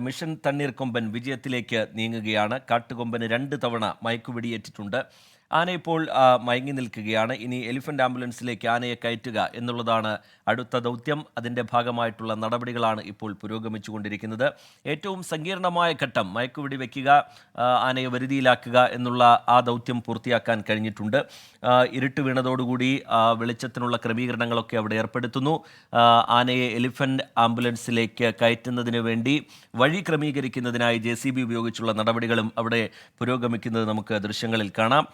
Mission തണ്ണീർക്കൊമ്പൻ വിജയത്തിലേക്ക് നീങ്ങുകയാണ്. കാട്ടുകൊമ്പന് 2 തവണ മയക്കുവെടിയേറ്റിട്ടുണ്ട്. ആന ഇപ്പോൾ മയങ്ങി നിൽക്കുകയാണ്. ഇനി എലിഫന്റ് ആംബുലൻസിലേക്ക് ആനയെ കയറ്റുക എന്നുള്ളതാണ് അടുത്ത ദൗത്യം. അതിൻ്റെ ഭാഗമായിട്ടുള്ള നടപടികളാണ് ഇപ്പോൾ പുരോഗമിച്ചുകൊണ്ടിരിക്കുന്നത്. ഏറ്റവും സങ്കീർണമായ ഘട്ടം മയക്കുവെടി വയ്ക്കുക, ആനയെ വരുതിയിലാക്കുക എന്നുള്ള ആ ദൗത്യം പൂർത്തിയാക്കാൻ കഴിഞ്ഞിട്ടുണ്ട്. ഇരുട്ട് വീണതോടുകൂടി വെളിച്ചത്തിനുള്ള ക്രമീകരണങ്ങളൊക്കെ അവിടെ ഏർപ്പെടുത്തുന്നു. ആനയെ എലിഫന്റ് ആംബുലൻസിലേക്ക് കയറ്റുന്നതിന് വേണ്ടി വഴി ക്രമീകരിക്കുന്നതിനായി JCB ഉപയോഗിച്ചുള്ള നടപടികളും അവിടെ പുരോഗമിക്കുന്നത് നമുക്ക് ദൃശ്യങ്ങളിൽ കാണാം.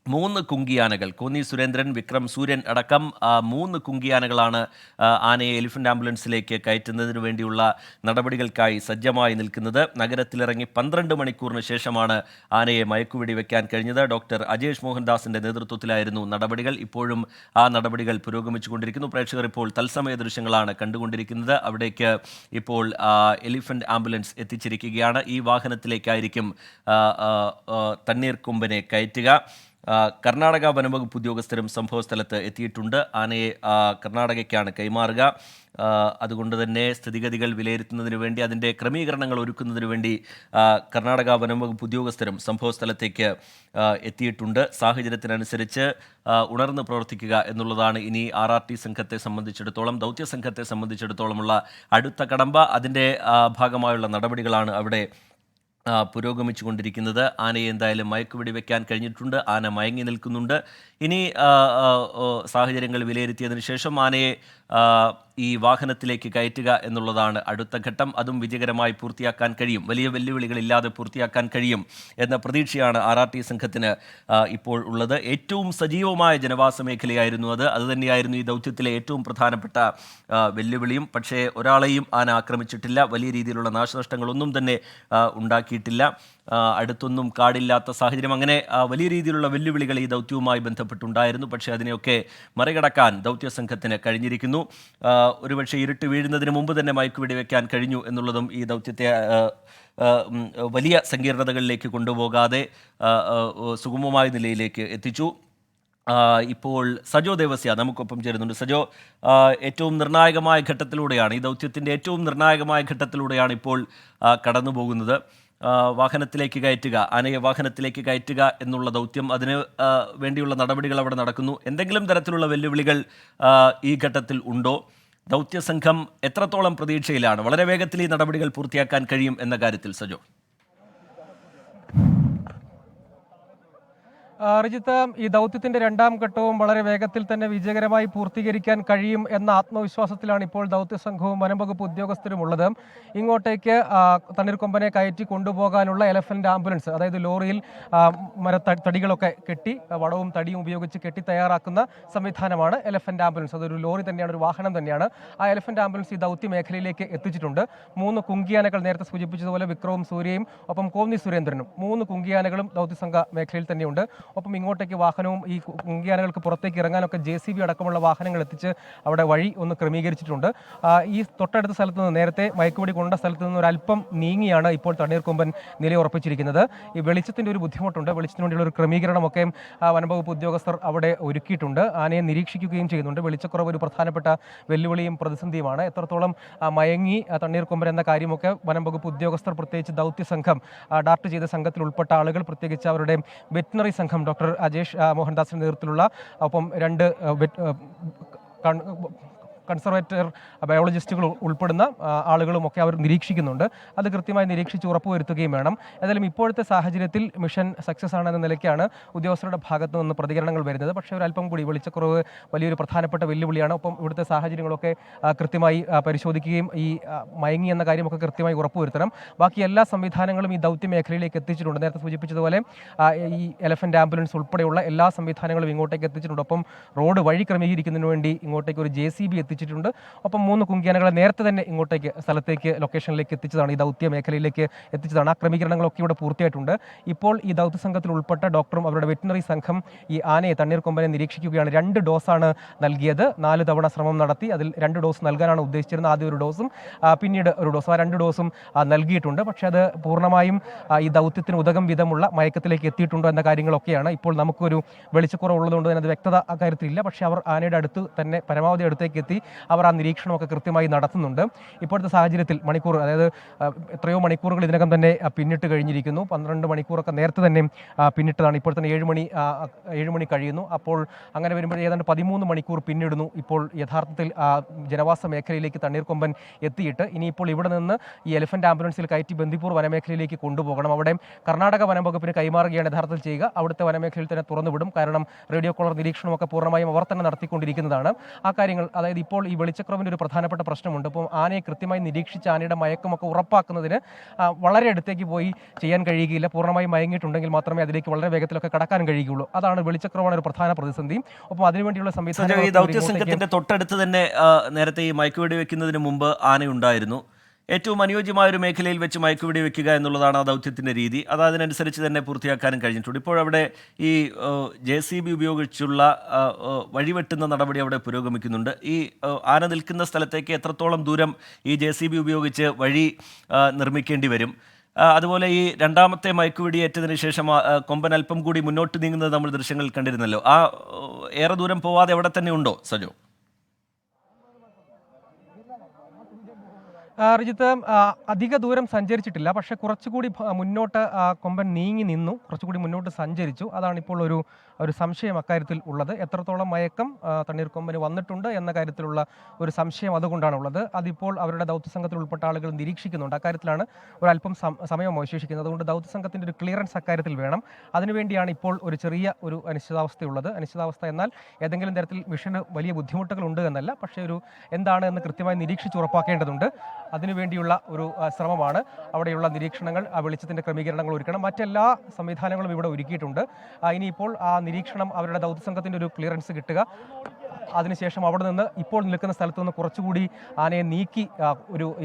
3 കുങ്കിയാനകൾ, കോന്നി സുരേന്ദ്രൻ, വിക്രം സൂര്യൻ അടക്കം 3 കുങ്കിയാനകളാണ് ആനയെ എലിഫന്റ് ആംബുലൻസിലേക്ക് കയറ്റുന്നതിന് വേണ്ടിയുള്ള നടപടികൾക്കായി സജ്ജമായി നിൽക്കുന്നത്. നഗരത്തിലിറങ്ങി 12 മണിക്കൂറിന് ശേഷമാണ് ആനയെ മയക്കുവെടി വയ്ക്കാൻ കഴിഞ്ഞത്. ഡോക്ടർ അജേഷ് മോഹൻദാസിന്റെ നേതൃത്വത്തിലായിരുന്നു നടപടികൾ. ഇപ്പോഴും ആ നടപടികൾ പുരോഗമിച്ചുകൊണ്ടിരിക്കുന്നു. പ്രേക്ഷകർ ഇപ്പോൾ തത്സമയ ദൃശ്യങ്ങളാണ് കണ്ടുകൊണ്ടിരിക്കുന്നത്. അവിടേക്ക് ഇപ്പോൾ എലിഫന്റ് ആംബുലൻസ് എത്തിച്ചിരിക്കുകയാണ്. ഈ വാഹനത്തിലേക്കായിരിക്കും തണ്ണീർക്കൊമ്പനെ കയറ്റുക. കർണാടക വനംവകുപ്പ് ഉദ്യോഗസ്ഥരും സംഭവസ്ഥലത്ത് എത്തിയിട്ടുണ്ട്. ആനയെ കർണാടകയ്ക്കാണ് കൈമാറുക. അതുകൊണ്ട് തന്നെ സ്ഥിതിഗതികൾ വിലയിരുത്തുന്നതിന് വേണ്ടി, അതിൻ്റെ ക്രമീകരണങ്ങൾ ഒരുക്കുന്നതിന് വേണ്ടി കർണാടക വനംവകുപ്പ് ഉദ്യോഗസ്ഥരും സംഭവസ്ഥലത്തേക്ക് എത്തിയിട്ടുണ്ട്. സാഹചര്യത്തിനനുസരിച്ച് ഉണർന്ന് പ്രവർത്തിക്കുക എന്നുള്ളതാണ് ഇനി RRT സംഘത്തെ സംബന്ധിച്ചിടത്തോളം, ദൗത്യ സംഘത്തെ സംബന്ധിച്ചിടത്തോളമുള്ള അടുത്ത കടമ്പ. അതിൻ്റെ ഭാഗമായുള്ള നടപടികളാണ് അവിടെ പുരോഗമിച്ചു കൊണ്ടിരിക്കുന്നത്. ആനയെ എന്തായാലും മയക്കുവെടി വയ്ക്കാൻ കഴിഞ്ഞിട്ടുണ്ട്. ആന മയങ്ങി നിൽക്കുന്നുണ്ട്. ഇനി സാഹചര്യങ്ങൾ വിലയിരുത്തിയതിനു ശേഷം ആനയെ ഈ വാഹനത്തിലേക്ക് കയറ്റുക എന്നുള്ളതാണ് അടുത്ത ഘട്ടം. അതും വിജയകരമായി പൂർത്തിയാക്കാൻ കഴിയും, വലിയ വെല്ലുവിളികളില്ലാതെ പൂർത്തിയാക്കാൻ കഴിയും എന്ന പ്രതീക്ഷയാണ് RRT സംഘത്തിന് ഇപ്പോൾ ഉള്ളത്. ഏറ്റവും സജീവമായ ജനവാസ മേഖലയായിരുന്നു അത്. അതുതന്നെയായിരുന്നു ഈ ദൗത്യത്തിലെ ഏറ്റവും പ്രധാനപ്പെട്ട വെല്ലുവിളിയും. പക്ഷേ ഒരാളെയും ആന ആക്രമിച്ചിട്ടില്ല. വലിയ രീതിയിലുള്ള നാശനഷ്ടങ്ങളൊന്നും തന്നെ ഉണ്ടാക്കിയിട്ടില്ല. അടുത്തൊന്നും കാടില്ലാത്ത സാഹചര്യം, അങ്ങനെ വലിയ രീതിയിലുള്ള വെല്ലുവിളികൾ ഈ ദൗത്യവുമായി ബന്ധപ്പെട്ടുണ്ടായിരുന്നു. പക്ഷേ അതിനെയൊക്കെ മറികടക്കാൻ ദൗത്യസംഘത്തിന് കഴിഞ്ഞിരിക്കുന്നു. ഒരുപക്ഷെ ഇരുട്ട് വീഴുന്നതിന് മുമ്പ് തന്നെ മയക്കുവെടി വയ്ക്കാൻ കഴിഞ്ഞു എന്നുള്ളതും ഈ ദൗത്യത്തെ വലിയ സങ്കീർണതകളിലേക്ക് കൊണ്ടുപോകാതെ സുഗമമായ നിലയിലേക്ക് എത്തിച്ചു. ഇപ്പോൾ സജോ ദേവസ്യ നമുക്കൊപ്പം ചേരുന്നുണ്ട്. സജോ, ഏറ്റവും നിർണായകമായ ഘട്ടത്തിലൂടെയാണ്, ഈ ദൗത്യത്തിൻ്റെ ഏറ്റവും നിർണായകമായ ഘട്ടത്തിലൂടെയാണ് ഇപ്പോൾ കടന്നു പോകുന്നത്. വാഹനത്തിലേക്ക് കയറ്റുക, ആനയെ വാഹനത്തിലേക്ക് കയറ്റുക എന്നുള്ള ദൗത്യം, അതിന് വേണ്ടിയുള്ള നടപടികൾ അവിടെ നടക്കുന്നു. എന്തെങ്കിലും തരത്തിലുള്ള വെല്ലുവിളികൾ ഈ ഘട്ടത്തിൽ ഉണ്ടോ? ദൗത്യസംഘം എത്രത്തോളം പ്രതീക്ഷയിലാണ്? വളരെ വേഗത്തിൽ ഈ നടപടികൾ പൂർത്തിയാക്കാൻ കഴിയും എന്ന കാര്യത്തിൽ സജോ? റിജിത്ത്, ഈ ദൗത്യത്തിന്റെ 2ാം ഘട്ടവും വളരെ വേഗത്തിൽ തന്നെ വിജയകരമായി പൂർത്തീകരിക്കാൻ കഴിയും എന്ന ആത്മവിശ്വാസത്തിലാണ് ഇപ്പോൾ ദൗത്യസംഘവും വനംവകുപ്പ് ഉദ്യോഗസ്ഥരും ഉള്ളത്. ഇങ്ങോട്ടേക്ക് തണ്ണീർക്കൊമ്പനെ കയറ്റി കൊണ്ടുപോകാനുള്ള എലഫന്റ് ആംബുലൻസ്, അതായത് ലോറിയിൽ മരത്തടികളൊക്കെ കെട്ടി, വടവും തടിയും ഉപയോഗിച്ച് കെട്ടി തയ്യാറാക്കുന്ന സംവിധാനമാണ് എലഫന്റ് ആംബുലൻസ്. അതൊരു ലോറി തന്നെയാണ്, ഒരു വാഹനം തന്നെയാണ്. ആ എലഫന്റ് ആംബുലൻസ് ഈ ദൗത്യ മേഖലയിലേക്ക് എത്തിച്ചിട്ടുണ്ട്. 3 കുങ്കിയാനകൾ, നേരത്തെ സൂചിപ്പിച്ചതുപോലെ വിക്രവും സൂര്യയും ഒപ്പം കോന്നി സുരേന്ദ്രനും, 3 കുങ്കിയാനകളും ദൗത്യസംഘ മേഖലയിൽ തന്നെയുണ്ട്. ഒപ്പം ഇങ്ങോട്ടേക്ക് വാഹനവും ഈ കുങ്കിയാനകൾക്ക് പുറത്തേക്ക് ഇറങ്ങാനൊക്കെ JCB അടക്കമുള്ള വാഹനങ്ങൾ എത്തിച്ച് അവിടെ വഴി ഒന്ന് ക്രമീകരിച്ചിട്ടുണ്ട്. ഈ തൊട്ടടുത്ത സ്ഥലത്ത് നിന്ന്, നേരത്തെ മയക്കുവെടി കൊണ്ട സ്ഥലത്ത് നിന്ന് ഒരല്പം നീങ്ങിയാണ് ഇപ്പോൾ തണ്ണീർക്കൊമ്പൻ നിലയുറപ്പിച്ചിരിക്കുന്നത്. ഈ വെളിച്ചത്തിൻ്റെ ഒരു ബുദ്ധിമുട്ടുണ്ട്. വെളിച്ചത്തിന് വേണ്ടിയുള്ള ഒരു ക്രമീകരണമൊക്കെ വനംവകുപ്പ് ഉദ്യോഗസ്ഥർ അവിടെ ഒരുക്കിയിട്ടുണ്ട്. ആനയെ നിരീക്ഷിക്കുകയും ചെയ്യുന്നുണ്ട്. വെളിച്ചക്കുറവ് ഒരു പ്രധാനപ്പെട്ട വെല്ലുവിളിയും പ്രതിസന്ധിയുമാണ്. എത്രത്തോളം മയങ്ങി തണ്ണീർക്കൊമ്പൻ എന്ന കാര്യമൊക്കെ വനംവകുപ്പ് ഉദ്യോഗസ്ഥർ, പ്രത്യേകിച്ച് ദൗത്യസംഘം, ഡാർട്ട് ചെയ്ത സംഘത്തിൽ ഉൾപ്പെട്ട ആളുകൾ, പ്രത്യേകിച്ച് അവരുടെ വെറ്റിനറി സംഘം ഡോക്ടർ അജേഷ് മോഹൻദാസിന്റെ നേതൃത്വത്തിലുള്ള, ഒപ്പം 2 കൺസർവേറ്റർ ബയോളജിസ്റ്റുകൾ ഉൾപ്പെടുന്ന ആളുകളുമൊക്കെ അവർ നിരീക്ഷിക്കുന്നുണ്ട്. അത് കൃത്യമായി നിരീക്ഷിച്ച് ഉറപ്പുവരുത്തുകയും വേണം. ഏതായാലും ഇപ്പോഴത്തെ സാഹചര്യത്തിൽ മിഷൻ സക്സസ് ആണെന്ന നിലയ്ക്കാണ് ഉദ്യോഗസ്ഥരുടെ ഭാഗത്തു നിന്ന് പ്രതികരണങ്ങൾ വരുന്നത്. പക്ഷേ ഒരല്പം കൂടി വെളിച്ചക്കുറവ് വലിയൊരു പ്രധാനപ്പെട്ട വെല്ലുവിളിയാണ്. ഒപ്പം ഇവിടുത്തെ സാഹചര്യങ്ങളൊക്കെ കൃത്യമായി പരിശോധിക്കുകയും ഈ മയങ്ങി എന്ന കാര്യമൊക്കെ കൃത്യമായി ഉറപ്പുവരുത്തണം. ബാക്കി എല്ലാ സംവിധാനങ്ങളും ഈ ദൗത്യ മേഖലയിലേക്ക് എത്തിച്ചിട്ടുണ്ട്. നേരത്തെ സൂചിപ്പിച്ചതുപോലെ ഈ എലഫന്റ് ആംബുലൻസ് ഉൾപ്പെടെയുള്ള എല്ലാ സംവിധാനങ്ങളും ഇങ്ങോട്ടേക്ക് എത്തിച്ചിട്ടുണ്ട്. ഒപ്പം റോഡ് വഴി ക്രമീകരിക്കുന്നതിന് വേണ്ടി ഇങ്ങോട്ടേക്ക് ഒരു JCB എത്തിച്ചിട്ടുണ്ട്. ഒപ്പം 3 കുങ്കിയാനകളെ നേരത്തെ തന്നെ ഇങ്ങോട്ടേക്ക് സ്ഥലത്തേക്ക്, ലൊക്കേഷനിലേക്ക് എത്തിച്ചതാണ്, ഈ ദൗത്യ മേഖലയിലേക്ക് എത്തിച്ചതാണ്. ആ ക്രമീകരണങ്ങളൊക്കെ ഇവിടെ പൂർത്തിയായിട്ടുണ്ട്. ഇപ്പോൾ ഈ ദൗത്യസംഘത്തിൽ ഉൾപ്പെട്ട ഡോക്ടറും അവരുടെ വെറ്റിനറി സംഘം ഈ ആനയെ, തണ്ണീർക്കൊമ്പനെ നിരീക്ഷിക്കുകയാണ്. 2 ഡോസാണ് നൽകിയത്. 4 തവണ ശ്രമം നടത്തി. അതിൽ 2 ഡോസ് നൽകാനാണ് ഉദ്ദേശിച്ചിരുന്നത്. ആദ്യം ഒരു ഡോസും പിന്നീട് ഒരു ഡോസും, ആ 2 ഡോസും നൽകിയിട്ടുണ്ട്. പക്ഷേ അത് പൂർണ്ണമായും ഈ ദൗത്യത്തിന് ഉതകം വിധമുള്ള മയക്കത്തിലേക്ക് എത്തിയിട്ടുണ്ടോ എന്ന കാര്യങ്ങളൊക്കെയാണ്. ഇപ്പോൾ നമുക്കൊരു വെളിച്ചക്കുറവുള്ളതുകൊണ്ട് തന്നെ അത് വ്യക്തത അക്കാര്യത്തിലില്ല. പക്ഷേ അവർ ആനയുടെ അടുത്ത് തന്നെ പരമാവധി അടുത്തേക്ക് എത്തി അവർ ആ നിരീക്ഷണമൊക്കെ കൃത്യമായി നടത്തുന്നുണ്ട്. ഇപ്പോഴത്തെ സാഹചര്യത്തിൽ മണിക്കൂർ, അതായത് എത്രയോ മണിക്കൂറുകൾ ഇതിനകം തന്നെ പിന്നിട്ട് കഴിഞ്ഞിരിക്കുന്നു. 12 മണിക്കൂറൊക്കെ നേരത്തെ തന്നെ പിന്നിട്ടതാണ്. ഇപ്പോൾ തന്നെ 7 മണി കഴിയുന്നു. അപ്പോൾ അങ്ങനെ വരുമ്പോൾ ഏതാണ്ട് 13 മണിക്കൂർ പിന്നിടുന്നു. ഇപ്പോൾ യഥാർത്ഥത്തിൽ ജനവാസ മേഖലയിലേക്ക് തണ്ണീർക്കൊമ്പൻ എത്തിയിട്ട് ഇനിയിപ്പോൾ ഇവിടെ നിന്ന് ഈ എലിഫന്റ് ആംബുലൻസിൽ കയറ്റി ബന്ദിപ്പൂർ വനമേഖലയിലേക്ക് കൊണ്ടുപോകണം. അവിടെ കർണാടക വനംവകുപ്പിന് കൈമാറുകയാണ് യഥാർത്ഥത്തിൽ ചെയ്യുക. അവിടുത്തെ വനമേഖലയിൽ തന്നെ തുറന്നുവിടും. കാരണം റേഡിയോ കോളർ നിരീക്ഷണമൊക്കെ പൂർണ്ണമായും അവർ തന്നെ നടത്തിക്കൊണ്ടിരിക്കുന്നതാണ്. ആ കാര്യങ്ങൾ, അതായത് ഇപ്പോൾ ഈ വെളിച്ചക്കുറവിൻ്റെ ഒരു പ്രധാനപ്പെട്ട പ്രശ്നമുണ്ട്. ഇപ്പോൾ ആനയെ കൃത്യമായി നിരീക്ഷിച്ച് ആനയുടെ മയക്കമൊക്കെ ഉറപ്പാക്കുന്നതിന് വളരെ അടുത്തേക്ക് പോയി ചെയ്യാൻ കഴിയുകയില്ല. പൂർണ്ണമായും മയങ്ങിയിട്ടുണ്ടെങ്കിൽ മാത്രമേ അതിലേക്ക് വളരെ വേഗത്തിലൊക്കെ കടക്കാൻ കഴിയുകയുള്ളൂ. അതാണ് വെളിച്ചക്കുറവാണ് ഒരു പ്രധാന പ്രതിസന്ധി. ഒപ്പം അതിനുവേണ്ടിയുള്ള സംവിധാനം ഈ ദൗത്യസംഘത്തിന്റെ തൊട്ടടുത്ത് തന്നെ നേരത്തെ ഈ മയക്കുവെടി വെക്കുന്നതിന് മുമ്പ് ആനയുണ്ടായിരുന്നു. ഏറ്റവും അനുയോജ്യമായ ഒരു മേഖലയിൽ വെച്ച് മയക്കുവെടി വെക്കുക എന്നുള്ളതാണ് ആ ദൗത്യത്തിൻ്റെ രീതി. അത് അതിനനുസരിച്ച് തന്നെ പൂർത്തിയാക്കാനും കഴിഞ്ഞിട്ടുണ്ട്. ഇപ്പോഴവിടെ ഈ JCB ഉപയോഗിച്ചുള്ള വഴിവെട്ടുന്ന നടപടി അവിടെ പുരോഗമിക്കുന്നുണ്ട്. ഈ ആന നിൽക്കുന്ന സ്ഥലത്തേക്ക് എത്രത്തോളം ദൂരം ഈ JCB ഉപയോഗിച്ച് വഴി നിർമ്മിക്കേണ്ടി വരും? അതുപോലെ ഈ രണ്ടാമത്തെ മയക്കുവെടി ഏറ്റതിന് ശേഷം കൊമ്പൻ അല്പം കൂടി മുന്നോട്ട് നീങ്ങുന്നത് നമ്മൾ ദൃശ്യങ്ങളിൽ കണ്ടിരുന്നല്ലോ. ആ ഏറെ ദൂരം പോവാതെ അവിടെ തന്നെ ഉണ്ടോ സജോ? റിജിത്ത് അധിക ദൂരം സഞ്ചരിച്ചിട്ടില്ല. പക്ഷേ കുറച്ചുകൂടി മുന്നോട്ട് കൊമ്പൻ നീങ്ങി നിന്നു, കുറച്ചുകൂടി മുന്നോട്ട് സഞ്ചരിച്ചു. അതാണ് ഇപ്പോൾ ഒരു സംശയം അക്കാര്യത്തിൽ ഉള്ളത്. എത്രത്തോളം മയക്കം തണ്ണീർക്കൊമ്പന് വന്നിട്ടുണ്ട് എന്ന കാര്യത്തിലുള്ള ഒരു സംശയം അതുകൊണ്ടാണ് ഉള്ളത്. അതിപ്പോൾ അവരുടെ ദൗത്യസംഘത്തിൽ ഉൾപ്പെട്ട ആളുകൾ നിരീക്ഷിക്കുന്നുണ്ട്. അക്കാര്യത്തിലാണ് ഒരല്പം സമയം അവശേഷിക്കുന്നത്. അതുകൊണ്ട് ദൗത്യസംഘത്തിൻ്റെ ഒരു ക്ലിയറൻസ് അക്കാര്യത്തിൽ വേണം. അതിനുവേണ്ടിയാണ് ഇപ്പോൾ ഒരു ചെറിയ ഒരു അനിശ്ചിതാവസ്ഥയുള്ളത്. അനിശ്ചിതാവസ്ഥ എന്നാൽ ഏതെങ്കിലും തരത്തിൽ മിഷന് വലിയ ബുദ്ധിമുട്ടുകൾ ഉണ്ട് എന്നല്ല, പക്ഷേ എന്താണ് എന്ന് കൃത്യമായി നിരീക്ഷിച്ച് ഉറപ്പാക്കേണ്ടതുണ്ട്. അതിനുവേണ്ടിയുള്ള ഒരു ശ്രമമാണ്. അവിടെയുള്ള നിരീക്ഷണങ്ങൾ, വെളിച്ചത്തിൻ്റെ ക്രമീകരണങ്ങൾ ഒരുക്കണം. മറ്റെല്ലാ സംവിധാനങ്ങളും ഇവിടെ ഒരുക്കിയിട്ടുണ്ട്. ഇനിയിപ്പോൾ ആ നിരീക്ഷണം, അവരുടെ ദൗത്യസംഘത്തിൻ്റെ ഒരു ക്ലിയറൻസ് കിട്ടുക, അതിനുശേഷം അവിടെ നിന്ന് ഇപ്പോൾ നിൽക്കുന്ന സ്ഥലത്ത് നിന്ന് കുറച്ചുകൂടി ആനയെ നീക്കി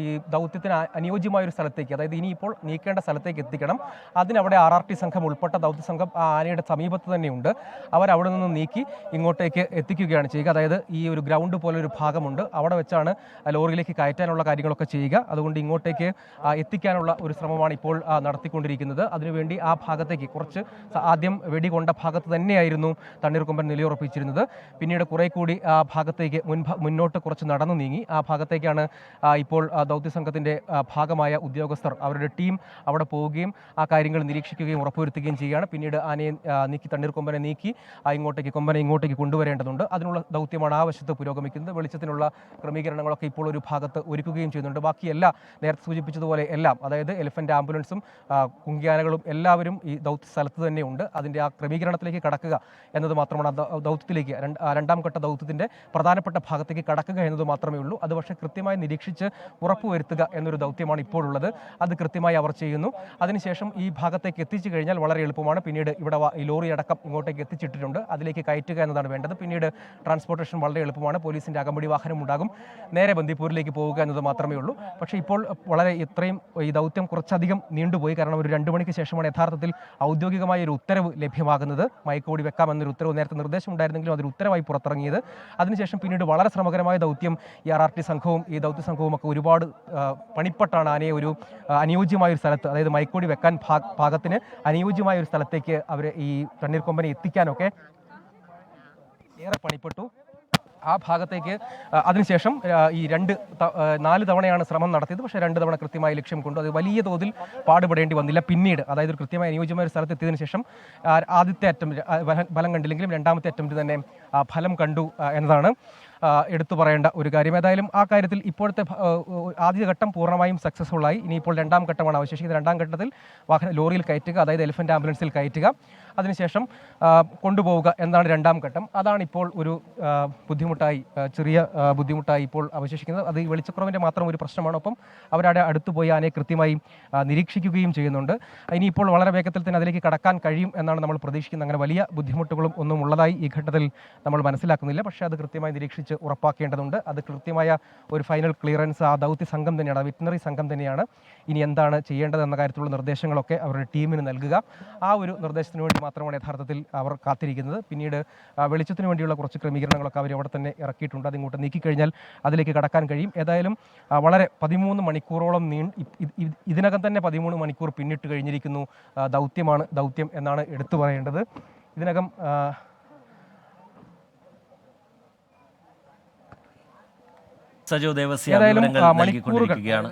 ഈ ദൗത്യത്തിന് അനുയോജ്യമായ ഒരു സ്ഥലത്തേക്ക്, അതായത് ഇനിയിപ്പോൾ നീക്കേണ്ട സ്ഥലത്തേക്ക് എത്തിക്കണം. അതിനവിടെ RRT സംഘം ഉൾപ്പെട്ട ദൗത്യസംഘം ആ ആനയുടെ സമീപത്ത് തന്നെയുണ്ട്. അവരവിടെ നിന്ന് നീക്കി ഇങ്ങോട്ടേക്ക് എത്തിക്കുകയാണ് ചെയ്യുക. അതായത് ഈ ഒരു ഗ്രൗണ്ട് പോലെ ഒരു ഭാഗമുണ്ട്, അവിടെ വെച്ചാണ് ലോറിയിലേക്ക് കയറ്റാനുള്ള കാര്യങ്ങളൊക്കെ ചെയ്യുക. അതുകൊണ്ട് ഇങ്ങോട്ടേക്ക് എത്തിക്കാനുള്ള ഒരു ശ്രമമാണ് ഇപ്പോൾ നടത്തിക്കൊണ്ടിരിക്കുന്നത്. അതിനുവേണ്ടി ആ ഭാഗത്തേക്ക് കുറച്ച് ആദ്യം വെടികൊണ്ട ഭാഗത്ത് തന്നെയായിരുന്നു തണ്ണീർക്കൊമ്പൻ നിലയുറപ്പിച്ചിരുന്നത്. പിന്നീട് കുറെ കൂടി ആ ഭാഗത്തേക്ക് മുന്നോട്ട് കുറച്ച് നടന്നു നീങ്ങി. ആ ഭാഗത്തേക്കാണ് ഇപ്പോൾ ദൗത്യസംഘത്തിൻ്റെ ഭാഗമായ ഉദ്യോഗസ്ഥർ, അവരുടെ ടീം അവിടെ പോവുകയും ആ കാര്യങ്ങൾ നിരീക്ഷിക്കുകയും ഉറപ്പുവരുത്തുകയും ചെയ്യുകയാണ്. പിന്നീട് ആനയെ നീക്കി, തണ്ണീർക്കൊമ്പനെ നീക്കി കൊമ്പനെ ഇങ്ങോട്ടേക്ക് കൊണ്ടുവരേണ്ടതുണ്ട്. അതിനുള്ള ദൗത്യമാണ് ആ വശത്ത് പുരോഗമിക്കുന്നത്. വെളിച്ചത്തിനുള്ള ക്രമീകരണങ്ങളൊക്കെ ഇപ്പോൾ ഒരു ഭാഗത്ത് ഒരുക്കുകയും ചെയ്യുന്നുണ്ട്. ബാക്കിയെല്ലാം നേരത്തെ സൂചിപ്പിച്ചതുപോലെ എല്ലാം, അതായത് എലിഫന്റ് ആംബുലൻസും കുങ്കിയാനകളും എല്ലാവരും ഈ ദൗത്യ സ്ഥലത്ത് തന്നെയുണ്ട്. അതിൻ്റെ ആ ക്രമീകരണത്തിലേക്ക് കടക്കുക എന്നത് മാത്രമാണ് ദൗത്യത്തിലേക്ക്, രണ്ടാം ഘട്ട ദൗത്യത്തിൻ്റെ പ്രധാനപ്പെട്ട ഭാഗത്തേക്ക് കടക്കുക എന്നത് മാത്രമേ ഉള്ളൂ. അത് പക്ഷേ കൃത്യമായി നിരീക്ഷിച്ച് ഉറപ്പുവരുത്തുക എന്നൊരു ദൗത്യമാണ് ഇപ്പോഴുള്ളത്. അത് കൃത്യമായി അവർ ചെയ്യുന്നു. അതിനുശേഷം ഈ ഭാഗത്തേക്ക് എത്തിച്ചു കഴിഞ്ഞാൽ വളരെ എളുപ്പമാണ്. പിന്നീട് ഇവിടെ ഈ ലോറി അടക്കം ഇങ്ങോട്ടേക്ക് എത്തിച്ചിട്ടിട്ടുണ്ട്. അതിലേക്ക് കയറ്റുക എന്നതാണ് വേണ്ടത്. പിന്നീട് ട്രാൻസ്പോർട്ടേഷൻ വളരെ എളുപ്പമാണ്. പോലീസിൻ്റെ അകമ്പടി വാഹനം ഉണ്ടാകും. നേരെ ബന്ദിപ്പൂരിലേക്ക് പോവുക എന്നത് മാത്രമേ ഉള്ളൂ. പക്ഷേ ഇപ്പോൾ ഇത്രയും ഈ ദൗത്യം കുറച്ചധികം നീണ്ടുപോയി. കാരണം ഒരു 2 മണിക്ക് ശേഷമാണ് യഥാർത്ഥത്തിൽ ഔദ്യോഗികമായ ഒരു ഉത്തരവ് ലഭ്യമാകുന്നത്. മയക്കുവെടി വെക്കാമെന്നൊരു ഉത്തരവ് നേരത്തെ നിർദ്ദേശം ഉണ്ടായിരുന്നെങ്കിലും അതൊരു ഉത്തരവായി പുറത്തിറങ്ങിയത്. അതിനുശേഷം പിന്നീട് വളരെ ശ്രമകരമായ ദൗത്യം ഈ RRT സംഘവും ഈ ദൗത്യ സംഘവും ഒക്കെ ഒരുപാട് പണിപ്പെട്ടാണ് ആനയെ ഒരു അനുയോജ്യമായ ഒരു സ്ഥലത്ത്, അതായത് മയക്കുവെടി വെക്കാൻ പാകത്തിന് അനുയോജ്യമായ ഒരു സ്ഥലത്തേക്ക് അവരെ ഈ തണ്ണീർക്കൊമ്പനെ എത്തിക്കാനൊക്കെ ഏറെ പണിപ്പെട്ടു. ആ ഭാഗത്തേക്ക് അതിനുശേഷം ഈ 4 തവണയാണ് ശ്രമം നടത്തിയത്. പക്ഷേ 2 തവണ കൃത്യമായി ലക്ഷ്യം കൊണ്ടു. അത് വലിയ തോതിൽ പാടുപെടേണ്ടി വന്നില്ല. പിന്നീട്, അതായത് ഒരു കൃത്യമായ അനുയോജ്യമായ ഒരു സ്ഥലത്ത് എത്തിയതിനു ശേഷം ആദ്യത്തെ അറ്റംപ്റ്റ് ഫലം കണ്ടില്ലെങ്കിലും രണ്ടാമത്തെ അറ്റംപ്റ്റ് തന്നെ ഫലം കണ്ടു എന്നതാണ് എടുത്തു പറയേണ്ട ഒരു കാര്യം. ഏതായാലും ആ കാര്യത്തിൽ ഇപ്പോഴത്തെ ആദ്യഘട്ടം പൂർണ്ണമായും സക്സസ്ഫുൾ ആയി. ഇനിയിപ്പോൾ രണ്ടാം ഘട്ടമാണ് അവശേഷിക്കുന്നത്. രണ്ടാം ഘട്ടത്തിൽ ലോറിയിൽ കയറ്റുക, അതായത് എലിഫന്റ് ആംബുലൻസിൽ കയറ്റുക, അതിനുശേഷം കൊണ്ടുപോവുക എന്നാണ് രണ്ടാം ഘട്ടം. അതാണ് ഇപ്പോൾ ഒരു ചെറിയ ബുദ്ധിമുട്ടായി ഇപ്പോൾ അവശേഷിക്കുന്നത്. അത് ഈ വെളിച്ചക്കുറവിൻ്റെ മാത്രം ഒരു പ്രശ്നമാണ്. ഒപ്പം അവരവിടെ അടുത്തുപോയി ആനയെ കൃത്യമായി നിരീക്ഷിക്കുകയും ചെയ്യുന്നുണ്ട്. ഇനിയിപ്പോൾ വളരെ വേഗത്തിൽ തന്നെ അതിലേക്ക് കടക്കാൻ കഴിയും എന്നാണ് നമ്മൾ പ്രതീക്ഷിക്കുന്നത്. അങ്ങനെ വലിയ ബുദ്ധിമുട്ടുകളും ഒന്നും ഉള്ളതായി ഈ ഘട്ടത്തിൽ നമ്മൾ മനസ്സിലാക്കുന്നില്ല. പക്ഷേ അത് കൃത്യമായി നിരീക്ഷിച്ച് ഉറപ്പാക്കേണ്ടതുണ്ട്. അത് കൃത്യമായ ഒരു ഫൈനൽ ക്ലിയറൻസ് ആ ദൗത്യ സംഘം തന്നെയാണ്, വെറ്റിനറി സംഘം തന്നെയാണ് ഇനി എന്താണ് ചെയ്യേണ്ടത് എന്ന കാര്യത്തിലുള്ള നിർദ്ദേശങ്ങളൊക്കെ അവരുടെ ടീമിന് നൽകുക. ആ ഒരു നിർദ്ദേശത്തിന് വേണ്ടി മാത്രമാണ് യഥാർത്ഥത്തിൽ അവർ കാത്തിരിക്കുന്നത്. പിന്നീട് വെളിച്ചത്തിന് വേണ്ടിയുള്ള കുറച്ച് ക്രമീകരണങ്ങളൊക്കെ അവർ അവിടെ തന്നെ ഇറക്കിയിട്ടുണ്ട്. അതിങ്ങോട്ട് നീക്കിക്കഴിഞ്ഞാൽ അതിലേക്ക് കടക്കാൻ കഴിയും. ഏതായാലും വളരെ 13 മണിക്കൂറോളം ഇതിനകം തന്നെ 13 മണിക്കൂർ പിന്നിട്ട് കഴിഞ്ഞിരിക്കുന്നു. ദൗത്യം എന്നാണ് എടുത്തു പറയേണ്ടത്. ഇതിനകം സജോ ദേവസ്യ ഏതായാലും വിവരങ്ങൾ മണിക്കൂറുകൾ നൽകിക്കൊണ്ടിരിക്കുകയാണ്.